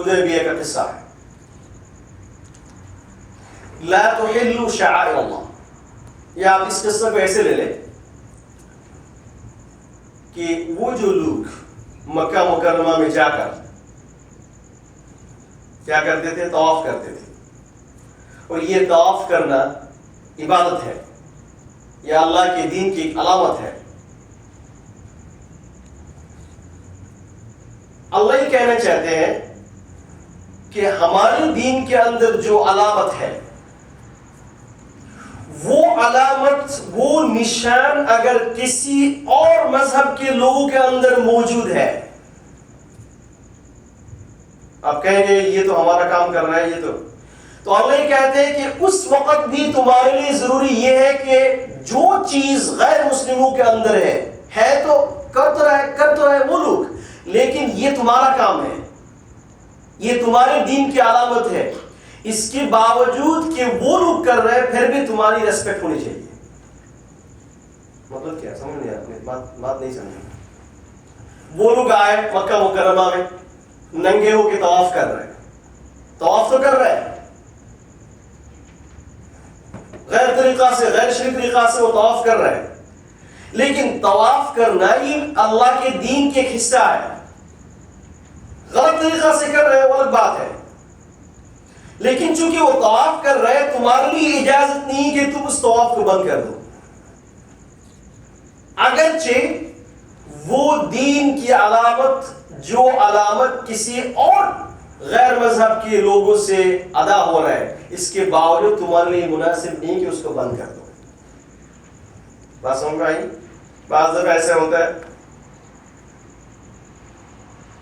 حدیبیہ کا قصہ ہے. لا تحلوا شعائر اللہ. یا آپ اس قصہ کو ایسے لے لیں کہ وہ جو لوگ مکہ مکرمہ میں جا کر کیا کرتے تھے؟ طواف کرتے تھے. اور یہ طواف کرنا عبادت ہے، یہ اللہ کے دین کی ایک علامت ہے. اللہ یہ کہنا چاہتے ہیں کہ ہمارے دین کے اندر جو علامت ہے، وہ علامت، وہ نشان اگر کسی اور مذہب کے لوگوں کے اندر موجود ہے، آپ کہیں گے یہ تو ہمارا کام کر رہا ہے، یہ تو اللہ یہ کہتے ہیں کہ اس وقت بھی تمہارے لیے ضروری یہ ہے کہ جو چیز غیر مسلموں کے اندر ہے تو کر تو رہے وہ لوگ، لیکن یہ تمہارا کام ہے، یہ تمہارے دین کی علامت ہے. اس کے باوجود کہ وہ لوگ کر رہے ہیں پھر بھی تمہاری ریسپیکٹ ہونی چاہیے. مطلب کیا سمجھ نہیں؟ آپ نے بات نہیں سمجھی. وہ لوگ آئے مکہ مکرمہ میں ننگے ہو کے طواف کر رہے ہیں، طواف تو کر رہے ہیں غیر طریقہ سے، غیر شرعی طریقہ سے وہ طواف کر رہے ہیں، لیکن طواف کرنا یہ اللہ کے دین کے ایک حصہ ہے. غلط طریقہ سے کر رہے ہیں وہ الگ بات ہے، لیکن چونکہ وہ طواف کر رہے ہیں تمہارے لیے اجازت نہیں کہ تم اس طواف کو بند کر دو. اگرچہ وہ دین کی علامت، جو علامت کسی اور غیر مذہب کے لوگوں سے ادا ہو رہا ہے، اس کے باوجود تمہارے لیے مناسب نہیں کہ اس کو بند کر دو. بات سمجھ میں آئی؟ بعض دفعہ ایسا ہوتا ہے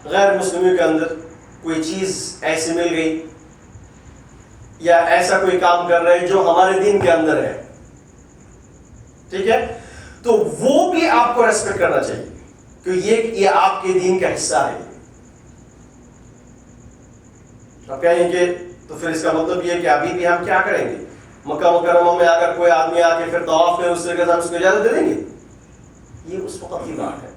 غیر مسلموں کے اندر کوئی چیز ایسی مل گئی یا ایسا کوئی کام کر رہے ہیں جو ہمارے دین کے اندر ہے، ٹھیک ہے، تو وہ بھی آپ کو ریسپیکٹ کرنا چاہیے کہ یہ آپ کے دین کا حصہ ہے. آپ کہیں گے تو پھر اس کا مطلب یہ ہے کہ ابھی بھی ہم کیا کریں گے؟ مکہ مکرمہ میں اگر کوئی آدمی آ کے پھر طواف کرے اس طریقے سے ہم اس کو اجازت دے دیں گے؟ یہ اس وقت کی بات ہے.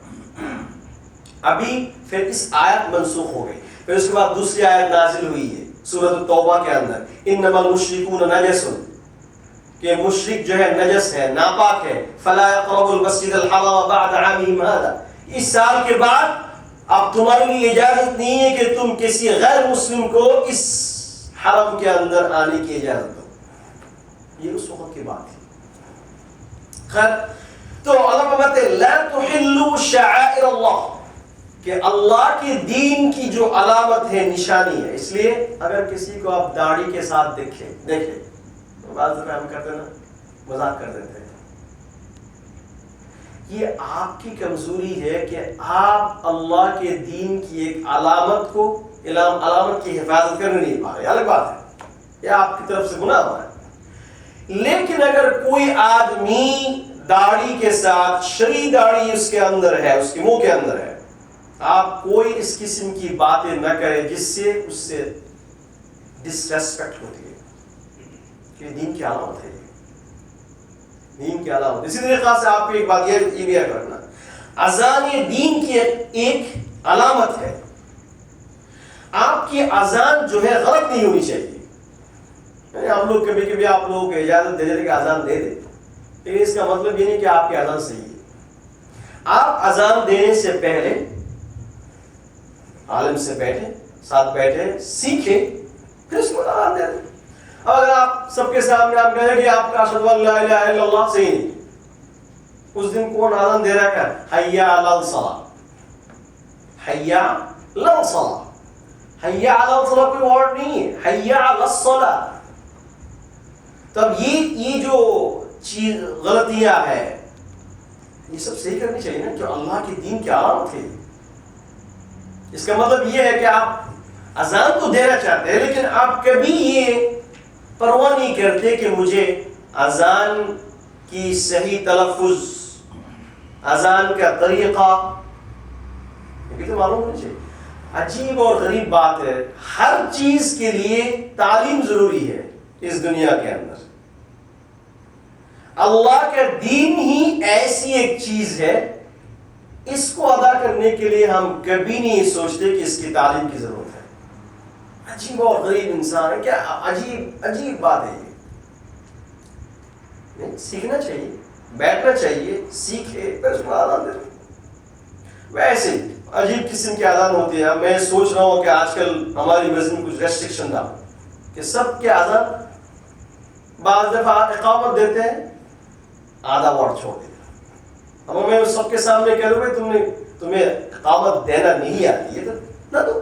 ابھی پھر اس آیت منسوخ ہو گئی، پھر اس کے بعد دوسری آیت نازل ہوئی ہے سورۃ التوبہ کے اندر، انما المشرکون نجس، کہ مشرک جو ہے نجس ہے، ناپاک ہے. فلا يقربوا المسجد الحرام بعد عامهم هذا، اس سال کے بعد اب تمہارے لیے اجازت نہیں ہے کہ تم کسی غیر مسلم کو اس حرم کے اندر آنے کی اجازت دو. یہ اس وقت کی بات ہے. خیر، تو اللہ فرماتے ہیں لا تحلوا شعائر اللہ، کہ اللہ کے دین کی جو علامت ہے، نشانی ہے. اس لیے اگر کسی کو آپ داڑھی کے ساتھ دیکھیں تو بعض دفعہ ہم کہتے ہیں نا، مذاق کر دیتے ہیں. یہ آپ کی کمزوری ہے کہ آپ اللہ کے دین کی ایک علامت کی حفاظت کرنے نہیں پا رہے. الگ بات ہے، یہ آپ کی طرف سے گناہ ہوا ہے. لیکن اگر کوئی آدمی داڑھی کے ساتھ، شرعی داڑھی اس کے اندر ہے، اس کے منہ کے اندر ہے، آپ کوئی اس قسم کی باتیں نہ کریں جس سے اس سے ڈس ریسپیکٹ ہوتی ہے. کہ دین کی علامت ہے، دین کی علامت. اسی طریقہ سے آپ کو ایک بات یہ بھی کرنا، اذان یہ دین کی ایک علامت ہے. آپ کی اذان جو ہے غلط نہیں ہونی چاہیے. ہم لوگ کبھی کبھی آپ لوگوں کو اجازت دے دیتے کہ اذان دے دیں، لیکن اس کا مطلب یہ نہیں کہ آپ کی اذان صحیح ہے. آپ اذان دینے سے پہلے عالم سے ساتھ بیٹھے سیکھیں، پھر اس کو اذان دے دیں. اگر آپ سب کے سامنے آپ کہیں کہ آپ کا اشہد ان لا الہ الا اللہ صحیح نہیں، اس دن کون اذان دے رہا ہے؟ حی علی الصلاۃ، حی علی الصلاۃ. حی علی الصلاۃ کوئی ورڈ نہیں ہے، حی علی الصلاۃ. تب یہ جو چیز غلطیاں ہے یہ سب صحیح کرنی چاہیے نا، جو اللہ کے دین کی علامت ہے. اس کا مطلب یہ ہے کہ آپ اذان تو دینا چاہتے ہیں، لیکن آپ کبھی یہ پرواہ نہیں کرتے کہ مجھے اذان کی صحیح تلفظ، اذان کا طریقہ، یہ تو معلوم ہونا چاہیے. عجیب اور غریب بات ہے، ہر چیز کے لیے تعلیم ضروری ہے اس دنیا کے اندر. اللہ کا دین ہی ایسی ایک چیز ہے، اس کو ادا کرنے کے لیے ہم کبھی نہیں سوچتے کہ اس کی تعلیم کی ضرورت ہے. عجیب اور غریب انسان ہے. کیا عجیب بات ہے یہ. نہیں, سیکھنا چاہیے, بیٹھنا چاہیے, سیکھے پھر اس کو آزان دے. ویسے عجیب قسم کی آزان ہوتی ہے. میں سوچ رہا ہوں کہ آج کل ہماری مسجد میں کچھ ریسٹرکشن تھا کہ سب کے آزان بعض دفعہ اقامت دیتے ہیں, آدھا ورڈ چھوڑ دیتے ہیں. اب میں سب کے سامنے کہہ دوں بھائی تمہیں اقامت دینا نہیں آتی ہے تو نہ دو.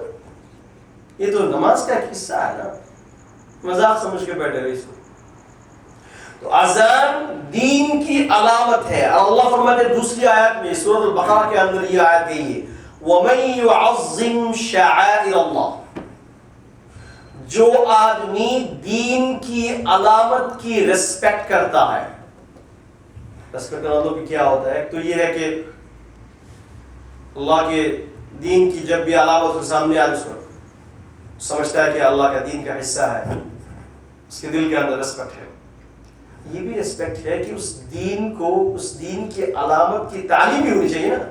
یہ تو نماز کا ایک حصہ ہے نا, مذاق سمجھ کے بیٹھے رہے اس کو. تو اذان دین کی علامت ہے. اللہ فرماتے ہیں دوسری آیت میں سورۃ البقرہ کے اندر یہ آیت گئی ہے, وَمَن يُعَظِّمْ شَعَائِرَ اللَّهِ, جو آدمی دین کی علامت کی ریسپیکٹ کرتا ہے. ریسپیکٹ کرنا تو کیا ہوتا ہے؟ ایک تو یہ ہے کہ اللہ کے دین کی جب بھی علامت کے سامنے آج اس کو سمجھتا ہے کہ اللہ کا دین کا حصہ ہے, اس کے دل کے اندر ریسپیکٹ ہے. یہ بھی ریسپیکٹ ہے کہ اس دین کو, اس دین کی علامت کی تعلیم بھی ہونی چاہیے نا,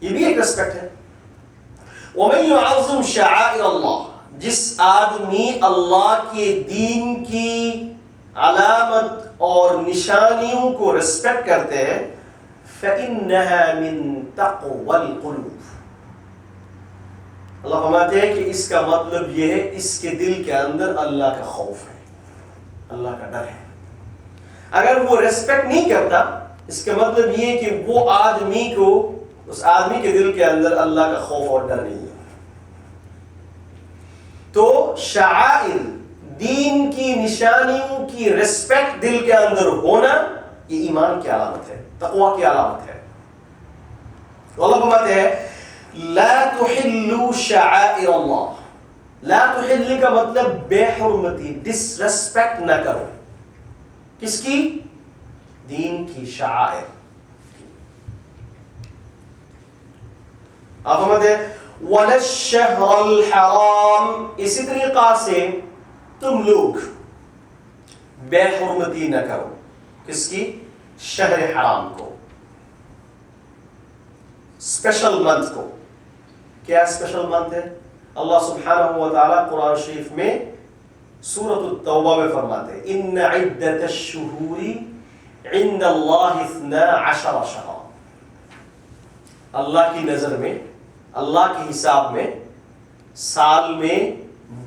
یہ بھی ایک ریسپیکٹ ہے. وَمَن يُعَظِّمْ شَعَائِرَ اللَّهِ, جس آدمی اللہ کے دین کی علامت اور نشانیوں کو ریسپیکٹ کرتے ہیں, فَإِنَّهَا مِن تَقْوَى الْقُلُوبِ, اللہ فرماتے ہیں کہ اس کا مطلب یہ ہے اس کے دل کے اندر اللہ کا خوف ہے, اللہ کا ڈر ہے. اگر وہ ریسپیکٹ نہیں کرتا, اس کا مطلب یہ ہے کہ وہ آدمی کو, اس آدمی کے دل کے اندر اللہ کا خوف اور ڈر نہیں ہے. تو شعائر, دین کی نشانیوں کی ریسپیکٹ دل کے اندر ہونا, یہ ایمان کی علامت ہے, تقوی کی علامت ہے. اللہ فرماتے ہیں لا تحلوا شعائر اللہ. لا تحل کا مطلب بے حرمتی, ڈس ریسپیکٹ نہ کرو. کس کی؟ دین کی شعائر. آپ فرماتے ہیں وَلَا الشَّهْرَ الْحَرَامِ, اسی طریقہ سے تم لوگ بے حرمتی نہ کرو. کس کی؟ شہر حرام کو, اسپیشل منتھ کو. کیا اسپیشل منتھ ہے؟ اللہ سبحانہ و تعالیٰ قرآن شریف میں سورۃ التوبہ میں فرماتے ہیں ان عدۃ الشہور عند اللہ 12 شہرا. اللہ کی نظر میں, اللہ کے حساب میں سال میں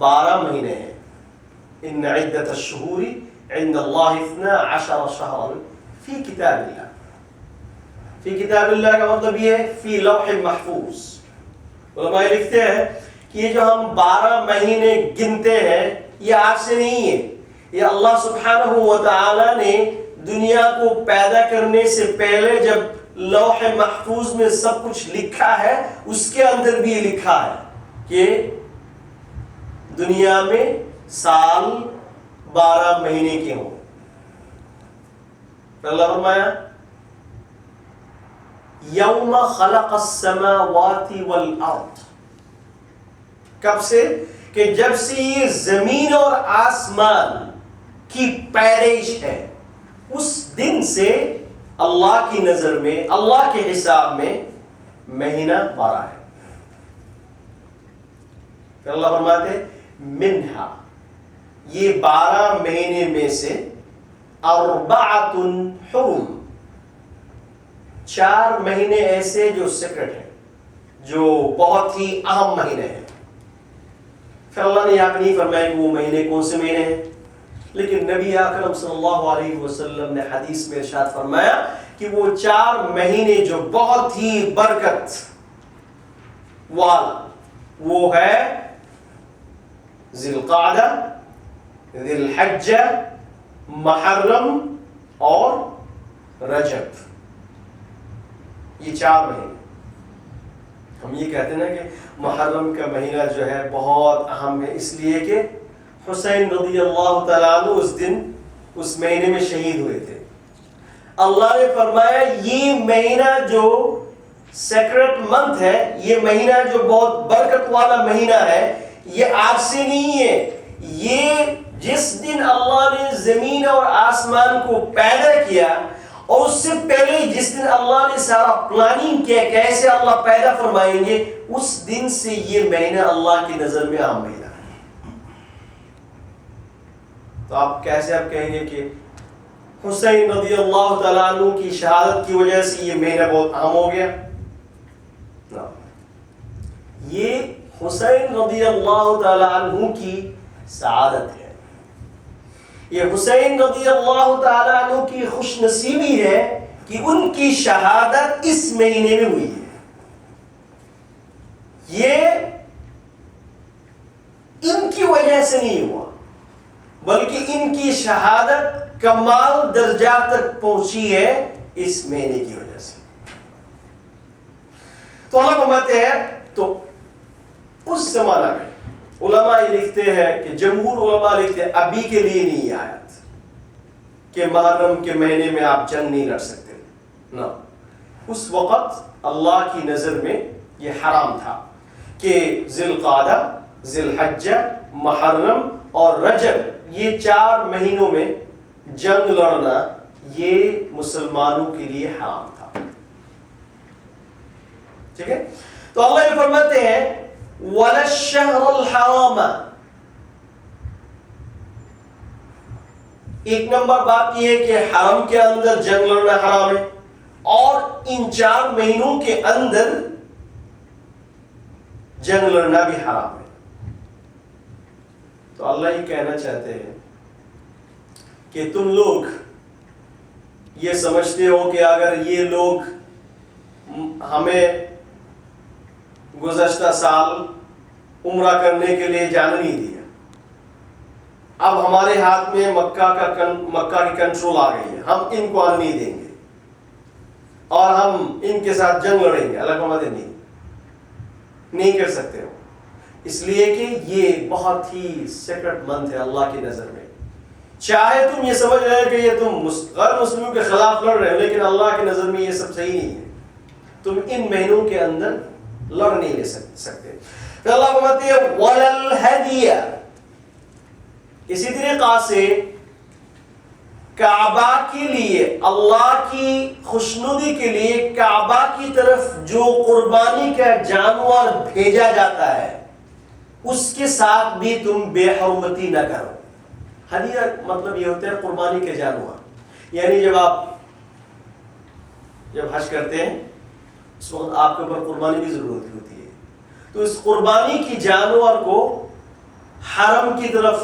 12 مہینے ہیں. ان عدۃ الشہور عند اللہ 12 شہرا فی کتاب اللہ. فی کتاب اللہ کا مطلب یہ ہے فی لوح محفوظ. علماء لکھتے ہیں کہ یہ جو ہم 12 مہینے گنتے ہیں یہ آج سے نہیں ہے. یہ اللہ سبحانہ و تعالی نے دنیا کو پیدا کرنے سے پہلے جب لوح محفوظ میں سب کچھ لکھا ہے, اس کے اندر بھی یہ لکھا ہے کہ دنیا میں سال 12 مہینے کے ہوں. اللہ فرمایا یوم خلق السماوات والارض, کب سے؟ کہ جب سے یہ زمین اور آسمان کی پیدائش ہے, اس دن سے اللہ کی نظر میں, اللہ کے حساب میں مہینہ 12 ہے. پھر اللہ فرماتے منہا, یہ 12 مہینے میں سے 4 حرم, 4 مہینے ایسے جو سیکرٹ ہیں, جو بہت ہی اہم مہینے ہیں. پھر اللہ نے یہاں نہیں فرمایا کہ وہ مہینے کون سے مہینے ہیں, لیکن نبی اکرم صلی اللہ علیہ وسلم نے حدیث میں ارشاد فرمایا کہ وہ 4 مہینے جو بہت ہی برکت والا, وہ ہے ذی القعدہ, ذی الحجہ, محرم اور رجب. یہ 4 مہینے. ہم یہ کہتے ہیں نا کہ محرم کا مہینہ جو ہے بہت اہم ہے, اس لیے کہ حسین رضی اللہ تعالیٰ عنہ اس دن اس مہینے میں شہید ہوئے تھے. اللہ نے فرمایا یہ مہینہ جو سیکرٹ منتھ ہے, یہ مہینہ جو بہت برکت والا مہینہ ہے, یہ آج سے نہیں ہے. یہ جس دن اللہ نے زمین اور آسمان کو پیدا کیا, اور اس سے پہلے جس دن اللہ نے سارا پلاننگ کیا کیسے اللہ پیدا فرمائیں گے, اس دن سے یہ مہینہ اللہ کی نظر میں عام مہینہ ہے. تو آپ کیسے آپ کہیں گے کہ حسین رضی اللہ تعالیٰ عنہ کی شہادت کی وجہ سے یہ مہینہ بہت اہم ہو گیا؟ یہ حسین رضی اللہ تعالیٰ عنہ کی سعادت ہے، یہ حسین رضی اللہ تعالیٰ عنہ کی خوش نصیبی ہے کہ ان کی شہادت اس مہینے میں ہوئی ہے۔ یہ ان کی وجہ سے نہیں ہوا، بلکہ ان کی شہادت کمال درجات تک پہنچی ہے اس مہینے کی وجہ سے۔ تو اللہ فرماتے ہیں، تو اس زمانہ میں علماء یہ لکھتے ہیں کہ جمہور علماء لکھتے ہیں ابھی کے لیے نہیں آیت کہ محرم کے مہینے میں آپ جنگ نہیں لڑ سکتے، نہ، اس وقت اللہ کی نظر میں یہ حرام تھا کہ ذی القعدہ، ذی الحجہ، محرم اور رجب، یہ 4 مہینوں میں جنگ لڑنا یہ مسلمانوں کے لیے حرام تھا۔ ٹھیک ہے، تو اللہ یہ فرماتے ہیں وَلَا الشَّهْرَ الْحَرَامَ، ایک نمبر بات یہ ہے کہ حرم کے اندر جنگ لڑنا حرام ہے، اور ان 4 مہینوں کے اندر جنگ لڑنا بھی حرام ہے۔ تو اللہ یہ کہنا چاہتے ہیں کہ تم لوگ یہ سمجھتے ہو کہ اگر یہ لوگ ہمیں گزشتہ سال عمرہ کرنے کے لیے جانے نہیں دیا، اب ہمارے ہاتھ میں مکہ کی کنٹرول آ گئی ہے، ہم ان کو آنے نہیں دیں گے اور ہم ان کے ساتھ جنگ لڑیں گے۔ اللہ کو نہیں کر سکتے ہو، اس لیے کہ یہ بہت ہی سیکرٹ منتھ ہے اللہ کی نظر میں۔ چاہے تم یہ سمجھ رہے کہ یہ تم غیر مسلموں کے خلاف لڑ رہے ہو، لیکن اللہ کی نظر میں یہ سب صحیح نہیں ہے، تم ان مہینوں کے اندر لڑ نہیں لے سکتے۔ پھر اللہ فرماتے ہیں وَلَا الْهَدِيَ، اسی طریقہ سے کعبہ کے لیے، اللہ کی خوشنودی کے لیے کعبہ کی طرف جو قربانی کا جانور بھیجا جاتا ہے اس کے ساتھ بھی تم بے حرمتی نہ کرو۔ ہدیہ مطلب یہ ہوتا ہے قربانی کے جانور، یعنی جب حج کرتے ہیں اس وقت آپ کے اوپر قربانی کی ضرورت ہوتی ہے، تو اس قربانی کی جانور کو حرم کی طرف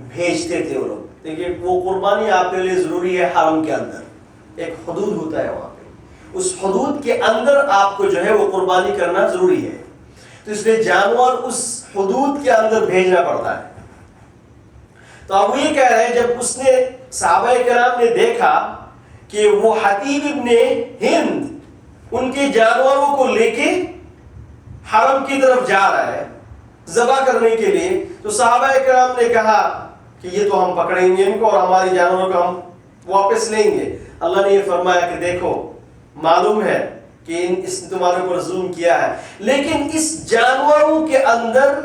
بھیجتے تھے وہ لوگ۔ دیکھیے وہ قربانی آپ کے لیے ضروری ہے، حرم کے اندر ایک حدود ہوتا ہے، وہاں پہ اس حدود کے اندر آپ کو جو ہے وہ قربانی کرنا ضروری ہے، تو اس لیے جانور اس حدود کے اندر بھیجنا پڑتا ہے۔ تو اب وہ یہ کہہ رہے ہیں جب اس نے صحابہ کرام نے دیکھا کہ وہ حتیب ابن ہند ان کے جانوروں کو لے کے حرم کی طرف جا رہا ہے ذبح کرنے کے لیے، تو صحابہ کرام نے کہا کہ یہ تو ہم پکڑیں گے ان کو اور ہماری جانوروں کو ہم واپس لیں گے۔ اللہ نے یہ فرمایا کہ دیکھو معلوم ہے کہ اس نے تمہارے اوپر ظلم کیا ہے، لیکن اس جانوروں کے اندر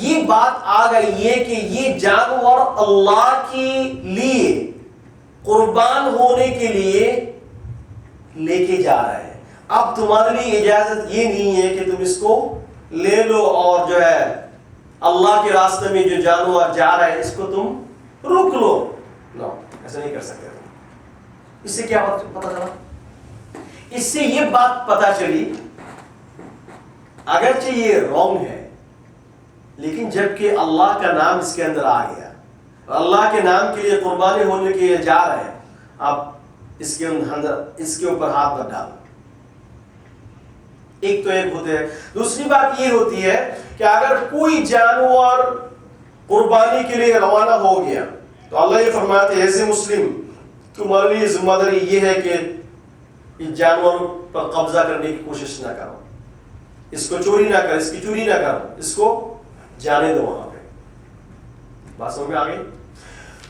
یہ بات آ گئی ہے کہ یہ جانور اللہ کے لیے قربان ہونے کے لیے لے کے جا رہے ہیں، اب تمہارے لیے اجازت یہ نہیں ہے کہ تم اس کو لے لو اور جو ہے اللہ کے راستے میں جو جانور جا رہا ہے اس کو تم روک لو، نو، ایسا نہیں کر سکتے۔ اس سے کیا پتا چلا؟ اس سے یہ بات پتا چلی اگرچہ یہ رانگ ہے، لیکن جبکہ اللہ کا نام اس کے اندر آ گیا، اللہ کے نام کے لیے قربانی ہونے کے لیے جا رہے ہیں، آپ اس کے اوپر ہاتھ مت ڈالو۔ ایک تو ایک ہوتے ہیں، دوسری بات یہ ہوتی ہے کہ اگر کوئی جانور قربانی کے لیے روانہ ہو گیا تو اللہ یہ فرماتے ہیں ایز اے مسلم تمہارے لیے ذمہ داری یہ ہے کہ اس جانور پر قبضہ کرنے کی کوشش نہ کرو، اس کو چوری نہ کرو، اس کی چوری نہ کرو، اس کو جانے دو وہاں پہ۔ بات سمجھ میں آ گئی؟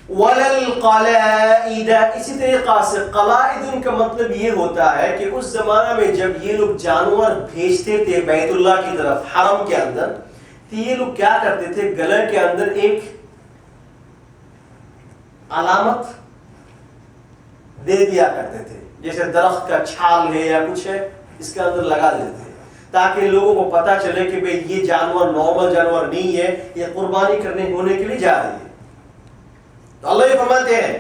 وَلَلْقَلَائِدَ، اسی طریقہ سے قلائد کا مطلب یہ ہوتا ہے کہ اس زمانہ میں جب یہ لوگ جانور بھیجتے تھے بیت اللہ کی طرف حرم کے اندر، تو یہ لوگ کیا کرتے تھے، گلے کے اندر ایک علامت دے دیا کرتے تھے، جیسے درخت کا چھال ہے یا کچھ ہے، اس کے اندر لگا دیتے تھے تاکہ لوگوں کو پتا چلے کہ بھئی یہ جانور نارمل جانور نہیں ہے، یہ قربانی کرنے ہونے کے لیے جا رہی ہے۔ تو اللہ یہ فرماتے ہیں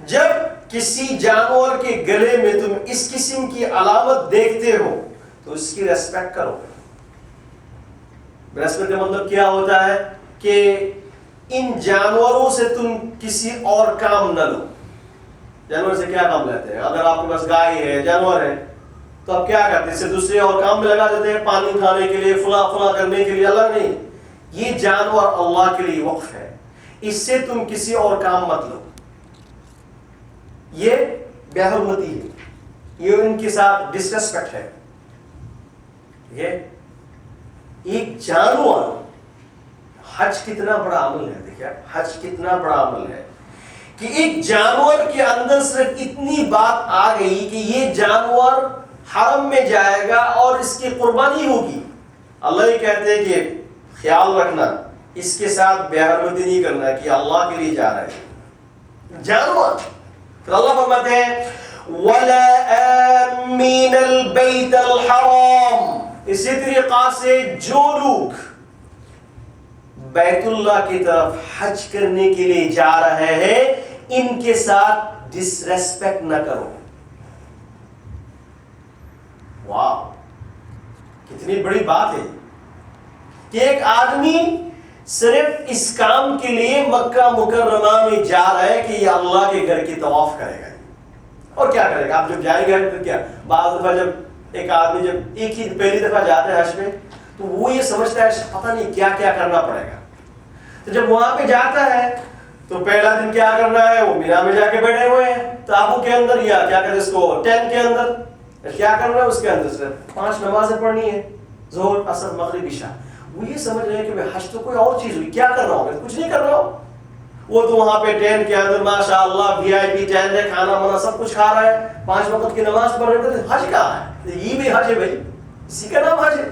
جب کسی جانور کے گلے میں تم اس قسم کی علامت دیکھتے ہو تو اس کی ریسپیکٹ کرو. ریسپیکٹ کا مطلب کیا ہوتا ہے کہ ان جانوروں سے تم کسی اور کام نہ لو. جانور سے کیا کام لیتے ہیں؟ اگر آپ کے پاس گائے ہے، جانور ہے، تو آپ کیا کرتے ہیں؟ اسے دوسرے اور کام میں لگا دیتے ہیں، پانی کھانے کے لیے، فلاں فلاں کرنے کے لیے. اللہ نہیں، یہ جانور اللہ کے لیے وقف ہے، اس سے تم کسی اور کام مت لو. یہ بے حرمتی ہے، یہ ان کے ساتھ ڈسریسپیکٹ ہے. ایک جانور، حج کتنا بڑا عمل ہے. دیکھیں حج کتنا بڑا عمل ہے کہ ایک جانور کے اندر صرف اتنی بات آ گئی کہ یہ جانور حرم میں جائے گا اور اس کی قربانی ہوگی. اللہ یہ کہتے ہیں کہ خیال رکھنا، اس کے ساتھ بے حرمتی نہیں کرنا کہ اللہ کے لیے جا رہا ہے جانور. پھر اللہ فرماتے ہیں وَلَا آمِّنَ الْبَيْتَ الْحَرَامِ. اسی طریقہ سے جو لوگ بیت اللہ کی طرف حج کرنے کے لیے جا رہے ہیں ان کے ساتھ ڈس ریسپیکٹ نہ کرو. واو، کتنی بڑی بات ہے کہ ایک آدمی صرف اس کام کے لیے مکہ مکرمہ میں جا رہا ہے کہ یہ اللہ کے گھر کی طواف کرے گا. اور کیا کرے گا؟ آپ جب جائیں گے تو کیا، بعض دفعہ جب ایک آدمی جب ایک ہی پہلی دفعہ جاتا ہے حج میں تو وہ یہ سمجھتا ہے پتہ نہیں کیا کیا کرنا پڑے گا. تو جب وہاں پہ جاتا ہے تو پہلا دن کیا کرنا ہے، وہ مینا میں جا کے بیٹھے ہوئے ہیں تابو کے اندر، یا کیا کہتے ہیں اس کو، ٹینٹ کے اندر. کیا کرنا ہے اس کے اندر؟ صرف 5 نمازیں پڑھنی ہے، ظہر، عصر، مغرب، عشاء. وہ یہ سمجھ رہے ہیں کہ حج تو کوئی اور چیز ہوئی، کیا کر رہا ہوں میں؟ کچھ نہیں کر رہا ہوں. وہ تو وہاں پہ ٹینٹ کے اندر ماشاء اللہ VIP ٹینٹ ہے، کھانا وانا سب کچھ کھا رہا ہے، 5 وقت کی نماز پڑھ رہے ہیں. حج کہاں ہے؟ یہ بھی حج ہے بھائی، اسی کا نام حج ہے.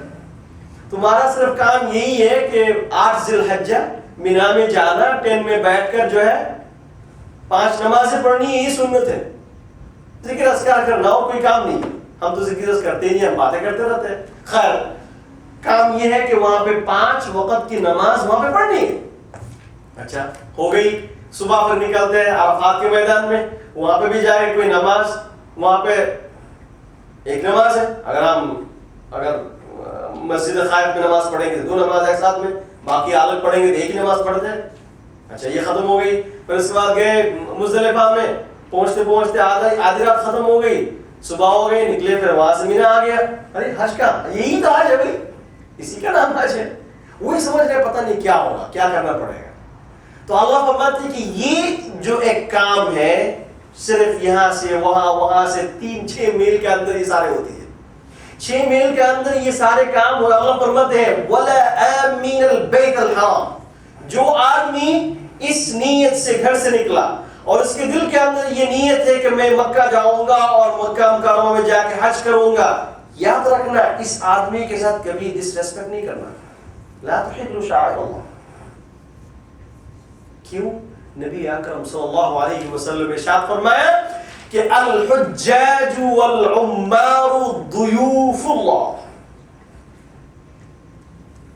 تمہارا صرف کام یہی ہے کہ 8 ذی الحجہ مینا میں جانا، ٹینٹ میں بیٹھ کر جو ہے 5 نمازیں پڑھنی، یہی سنت ہے. ذکر اذکار کرنا اور کوئی کام نہیں. ہم تو ذکر اذکار کرتے نہیں، ہم باتیں کرتے رہتے ہیں. خیر، کام یہ ہے کہ وہاں پہ 5 وقت کی نماز وہاں پہ پڑھنی ہے. اچھا ہو گئی. صبح پھر نکلتے ہیں عرفات کے میدان میں، وہاں پہ بھی جائے کوئی نماز. وہاں پہ ایک نماز ہے، اگر مسجد خائف میں نماز پڑھیں گے تو 2 نماز ایک ساتھ میں، باقی الگ پڑھیں گے تو ایک ہی نماز پڑھتے ہیں. اچھا یہ ختم ہو گئی. پھر اس کے بعد گئے مزدلفہ میں، پہنچتے پہنچتے آدھی رات ختم ہو گئی، صبح ہو گئی، نکلے، پھر وہاں سے مینا آ گیا. ارے حج کا یہی تو حج ہے بھائی، اسی کا نام حج ہے. وہی سمجھ رہے پتہ نہیں کیا ہوگا، کیا کرنا پڑے گا. تو اللہ فرماتے ہیں کہ یہ جو ایک کام ہے صرف یہاں سے وہاں سے 3-6 میل کے اندر یہ سارے ہوتے ہیں. 6 میل کے اندر یہ سارے کام. اور اللہ فرماتے ہیں وَلَا آمِنَ الْبَيْتَ الْحَرَامِ. جو آدمی اس نیت سے گھر سے نکلا اور اس کے دل کے اندر یہ نیت ہے کہ میں مکہ جاؤں گا اور مکہ مکرمہ میں جا کے حج کروں گا، یاد رکھنا اس آدمی کے ساتھ کبھی ڈس ریسپیکٹ نہیں کرنا. لا تحلوا شعائر اللہ. کیوں؟ نبی اکرم صلی اللہ علیہ وسلم نے ارشاد فرمایا کہ الحجاج والعمار ضیوف اللہ.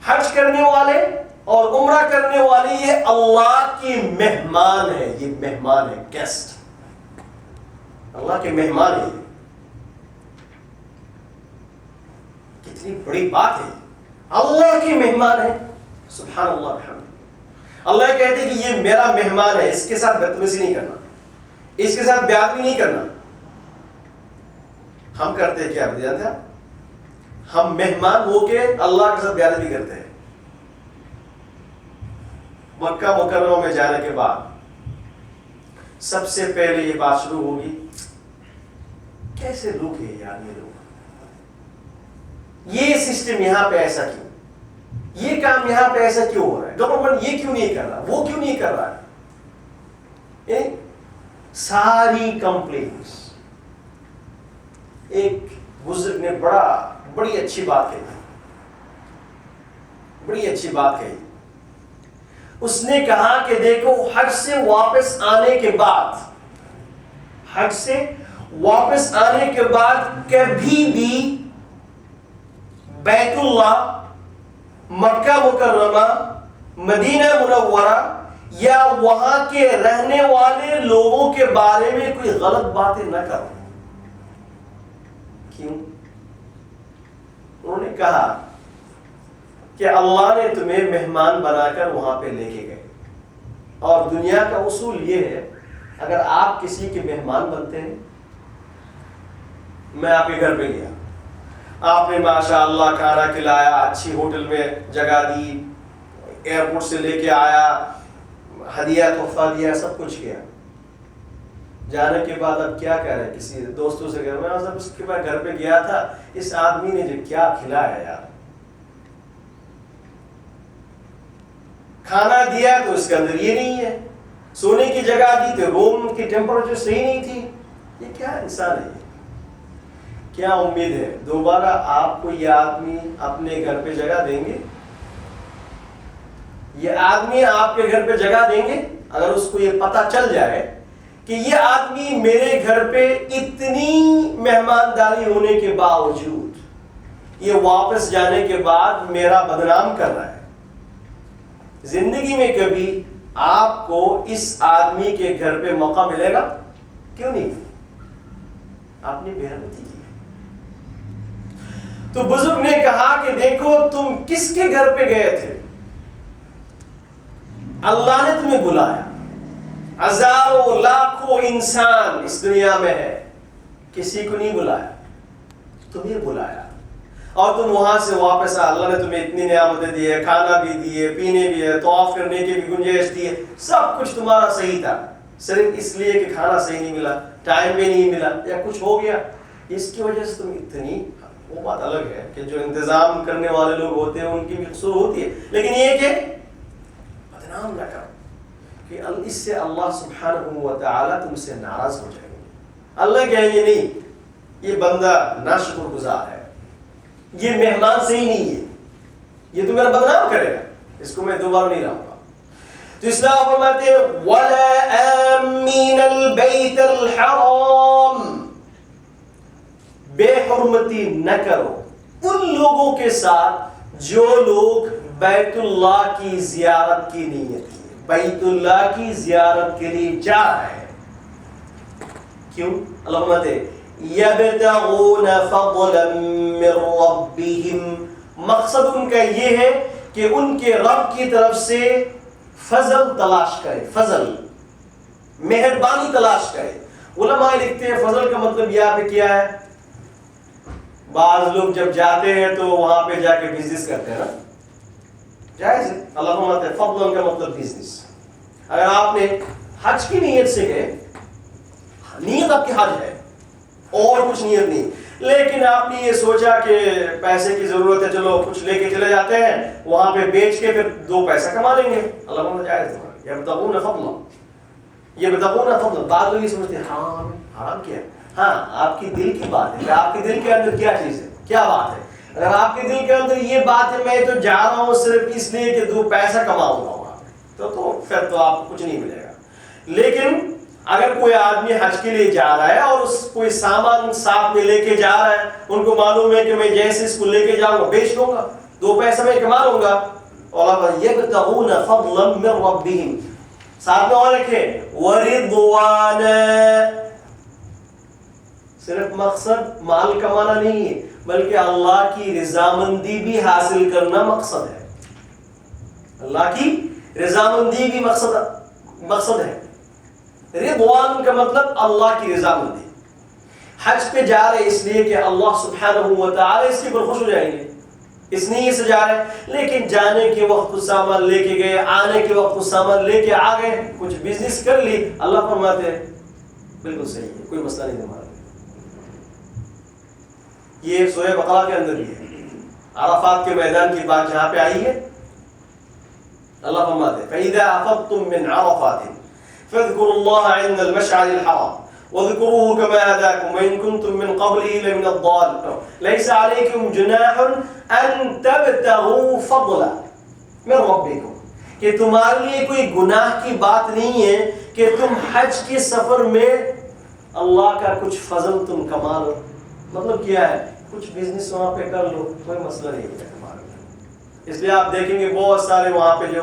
حج کرنے والے اور عمرہ کرنے والے یہ اللہ کے مہمان ہیں. یہ مہمان ہے، گیسٹ، اللہ کے مہمان ہیں. کتنی بڑی بات ہے، اللہ کے مہمان ہے. سبحان اللہ بحمدہ. اللہ کہتے ہیں کہ یہ میرا مہمان ہے، اس کے ساتھ بدتمیزی نہیں کرنا، اس کے ساتھ بے ادبی نہیں کرنا. ہم کرتے ہیں کیا جانتے ہیں؟ ہم مہمان ہو کے اللہ کے ساتھ بے ادبی کرتے ہیں. مکہ مکرمہ میں جانے کے بعد سب سے پہلے یہ بات شروع ہوگی، کیسے لوگ ہیں یار یہ لوگ، یہ سسٹم یہاں پہ ایسا کیوں، یہ کام یہاں پہ ایسا کیوں ہو رہا ہے، گورنمنٹ یہ کیوں نہیں کر رہا، وہ کیوں نہیں کر رہا ہے. ساری کمپلینٹس. ایک بزرگ نے بڑی اچھی بات کہی، بڑی اچھی بات کہی. اس نے کہا کہ دیکھو حج سے واپس آنے کے بعد کبھی بھی بیت اللہ، مکہ مکرمہ، مدینہ منورہ یا وہاں کے رہنے والے لوگوں کے بارے میں کوئی غلط باتیں نہ کرو. کیوں؟ انہوں نے کہا کہ اللہ نے تمہیں مہمان بنا کر وہاں پہ لے کے گئے، اور دنیا کا اصول یہ ہے اگر آپ کسی کے مہمان بنتے ہیں، میں آپ کے گھر پہ گیا، آپ نے ماشاء اللہ کھانا کھلایا، اچھی ہوٹل میں جگہ دی، ایئرپورٹ سے لے کے آیا، ہدیہ تحفہ دیا، سب کچھ کیا. جانے کے بعد اب کیا کہہ رہے ہیں کسی دوستوں سے کہہ رہے ہیں اس کے بعد گھر پہ گیا تھا، اس آدمی نے جو کیا کھلایا یار، کھانا دیا تو اس کے اندر یہ نہیں ہے، سونے کی جگہ دی تو روم کی ٹیمپریچر صحیح نہیں تھی. یہ کیا انسان ہے؟ کیا امید ہے دوبارہ آپ کو یہ آدمی اپنے گھر پہ جگہ دیں گے؟ یہ آدمی آپ کے گھر پہ جگہ دیں گے اگر اس کو یہ پتہ چل جائے کہ یہ آدمی میرے گھر پہ اتنی مہمانداری ہونے کے باوجود یہ واپس جانے کے بعد میرا بدنام کر رہا ہے؟ زندگی میں کبھی آپ کو اس آدمی کے گھر پہ موقع ملے گا؟ کیوں نہیں؟ آپ نے بےحرمتی کی. تو بزرگ نے کہا کہ دیکھو تم کس کے گھر پہ گئے تھے؟ اللہ نے تمہیں بلایا، ہزاروں لاکھوں انسان اس دنیا میں ہے، کسی کو نہیں بلایا، تمہیں بلایا، اور تم وہاں سے واپس آ. اللہ نے تمہیں اتنی نعمتیں دی ہے، کھانا بھی دیے، پینے بھی ہے، طواف کرنے کی بھی گنجائش دی ہے، سب کچھ تمہارا صحیح تھا، صرف اس لیے کہ کھانا صحیح نہیں ملا، ٹائم بھی نہیں ملا، یا کچھ ہو گیا، اس کی وجہ سے تم اتنی. وہ بات الگ ہے کہ جو انتظام کرنے والے لوگ ہوتے ہیں ان کی بھی قصور ہوتی ہے، لیکن یہ کہ بدنام نہ کرو کہ اس سے اللہ سبحانہ و تعالیٰ تم سے ناراض ہو جائیں گے. اللہ کہیں گے نہیں یہ بندہ ناشکر گزار ہے، یہ مہمان صحیح نہیں ہے، یہ تو میرا بدنام کرے گا، اس کو میں دوبارہ نہیں لاؤں گا. تو اسلام فرماتے ہیں وَلَا آمِّنَ الْبَيْتَ الْحَرَامِ، بے حرمتی نہ کرو ان لوگوں کے ساتھ جو لوگ بیت اللہ کی زیارت کی نیت کی، بیت اللہ کی زیارت کے لیے جا رہے ہیں. کیوں؟ اللہ فرماتے ہیں یبتغون فضلا من ربہم، مقصد ان کا یہ ہے کہ ان کے رب کی طرف سے فضل تلاش کرے، فضل مہربانی تلاش کرے. علماء لکھتے ہیں فضل کا مطلب یہاں پہ کیا ہے؟ بعض لوگ جب جاتے ہیں تو وہاں پہ جا کے بزنس کرتے ہیں نا، جائز ہے. اللہ فرماتے ہیں فضل کا مطلب بزنس. اگر آپ نے حج کی نیت سے گئے، نیت آپ کی حج ہے اور کچھ نیت نہیں، لیکن آپ نے یہ سوچا کہ پیسے کی ضرورت ہے، چلو کچھ لے کے چلے جاتے ہیں، وہاں پہ بیچ کے پھر 2 پیسہ کما لیں گے، اللہ فرماتا ہے جائز ہے. یبتغون فضلا، یبتغون فضلا. بعض لوگ یہ سمجھتے ہیں حرام کیا؟ ہاں آپ کی دل کی بات ہے کہ آپ کے دل کے اندر کیا چیز ہے، کیا بات ہے. اگر آپ کے دل کے اندر یہ بات ہے میں تو جا رہا ہوں صرف اس لیے کہ 2 پیسہ کماؤں گا وہاں پہ، تو پھر تو آپ کو کچھ نہیں ملے گا. لیکن اگر کوئی آدمی حج کے لیے جا رہا ہے اور اس کوئی سامان ساتھ میں لے کے جا رہا ہے، ان کو معلوم ہے کہ میں جیسے اس کو لے کے جاؤں گا بیچ لوں گا، 2 پیسہ میں کما لوں گا. اور یبتغون فضلا من ربہم، ساتھ میں اور لکھیں وَرِضْوَانًا. صرف مقصد مال کمانا نہیں ہے بلکہ اللہ کی رضامندی بھی حاصل کرنا مقصد ہے. اللہ کی رضامندی بھی مقصد ہے. رضوان کا مطلب اللہ کی رضامندی. حج پہ جا رہے اس لیے کہ اللہ سبحانہ و تعالی اس کے پر خوش ہو جائیں گے، اس نیت سے جا رہے. لیکن جانے کے وقت کچھ سامان لے کے گئے، آنے کے وقت کچھ سامان لے کے آ گئے، کچھ بزنس کر لی، اللہ فرماتے ہیں بالکل صحیح ہے، کوئی مسئلہ نہیں ہمارا. یہ سورہ بقرہ کے اندر ہی ہے. عرفات کے میدان کی بات جہاں پہ آئی ہے اللہ فرماتے ہیں فَإِذَا أَفَضْتُم مِّنْ عَرَفَاتٍ فَاذْكُرُوا اللَّهَ عِندَ الْمَشْعَرِ الْحَرَامِ وَاذْكُرُوهُ كَمَا هَدَاكُمْ وَإِن كُنتُم مِّن قَبْلِهِ لَمِنَ الضَّالِّينَ لَيْسَ عَلَيْكُمْ جُنَاحٌ أَن تَبْتَغُوا فَضْلًا مِّن رَّبِّكُمْ، کہ تمہارے لیے کوئی گناہ کی بات نہیں ہے کہ تم حج کے سفر میں اللہ کا کچھ فضل تم کما لو. مطلب کیا ہے؟ کچھ بزنس وہاں پہ کر لو، کوئی مسئلہ نہیں ہے ہمارے. اس لیے آپ دیکھیں گے بہت سارے وہاں پہ جو